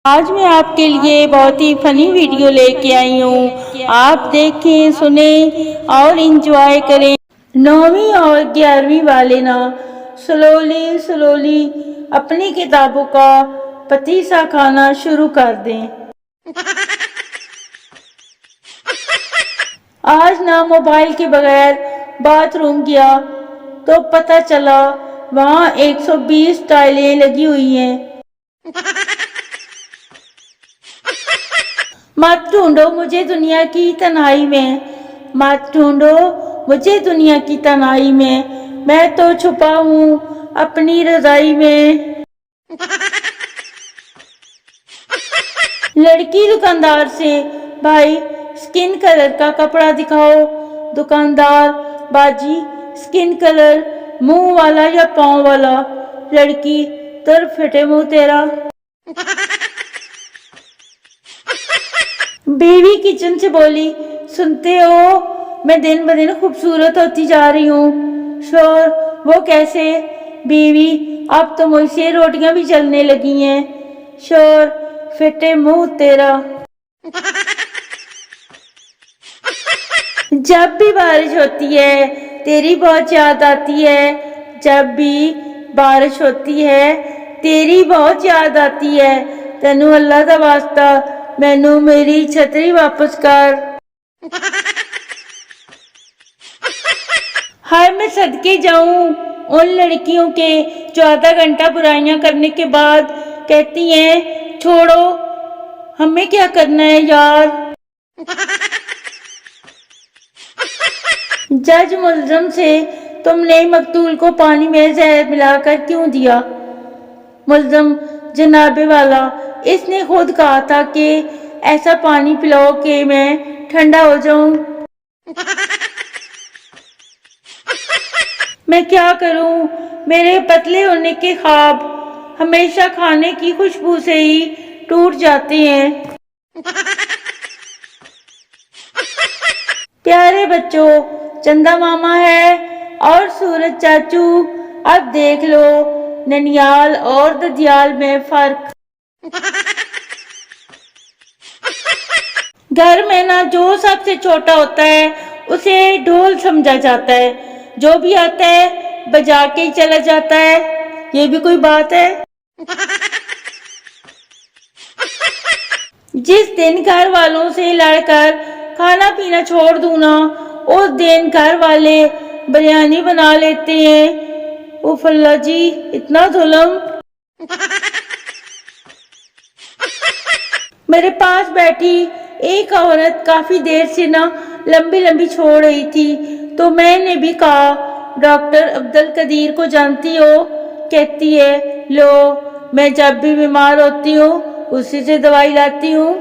آج میں آپ کے لیے بہت ہی فنی ویڈیو لے کے آئی ہوں. آپ دیکھیں، سنیں اور انجوائے کریں. 9ویں اور 11ویں والے نا سلولی اپنی کتابوں کا پتیسا کھانا شروع کر دیں. آج نہ موبائل کے بغیر باتھ روم گیا تو پتہ چلا وہاں 120 ٹائلیں لگی ہوئی ہیں. مت ڈھونڈو مجھے دنیا کی تنہائی میں، مت ڈھونڈو مجھے دنیا کی تنہائی میں تو چھپا ہوں اپنی رضائی میں. لڑکی دکاندار سے، بھائی سکن کلر کا کپڑا دکھاؤ. دکاندار، باجی سکن کلر منہ والا یا پاؤں والا؟ لڑکی، تر پھٹے منہ تیرا. بیوی کچن سے بولی، سنتے ہو میں دن بدن خوبصورت ہوتی جا رہی ہوں. شوہر، وہ کیسے؟ بیوی، اب تو مجھ سے روٹیاں بھی جلنے لگی ہیں. شوہر، پھٹے منہ تیرا. جب بھی بارش ہوتی ہے تیری بہت یاد آتی ہے. جب بھی بارش ہوتی ہے تیری بہت یاد آتی ہے. تینوں اللہ دا واسطہ مینوں میری چھتری واپس کر. ہائے میں صدقے جاؤں ان لڑکیوں کے جو آدھا گھنٹہ برائیاں کرنے کے بعد کہتی ہیں چھوڑو ہمیں کیا کرنا ہے یار. جج ملزم سے، تم نے مقتول کو پانی میں زہر ملا کر کیوں دیا؟ ملزم، جناب والا اس نے خود کہا تھا کہ ایسا پانی پلاؤ کہ میں ٹھنڈا ہو جاؤں. میں کیا کروں، میرے پتلے ہونے کے خواب ہمیشہ کھانے کی خوشبو سے ہی ٹوٹ جاتے ہیں. پیارے بچوں، چندا ماما ہے اور سورج چاچو، اب دیکھ لو ننیال اور ددیال میں فرق. گھر میں نا جو سب سے چھوٹا ہوتا ہے اسے ڈھول سمجھا جاتا ہے، جو بھی آتا ہے بجا کے ہی چلا جاتا ہے. یہ بھی کوئی بات ہے؟ جس دن گھر والوں سے لڑ کر کھانا پینا چھوڑ دوں نا، اس دن گھر والے بریانی بنا لیتے ہیں. اوف اللہ جی، اتنا ظلم. میرے پاس بیٹھی ایک عورت کافی دیر سے نا لمبی چھوڑ رہی تھی تو میں نے بھی کہا، ڈاکٹر عبدالقدیر کو جانتی ہو؟ کہتی ہے، لو میں جب بھی بیمار ہوتی ہوں اسی سے دوائی لاتی ہوں.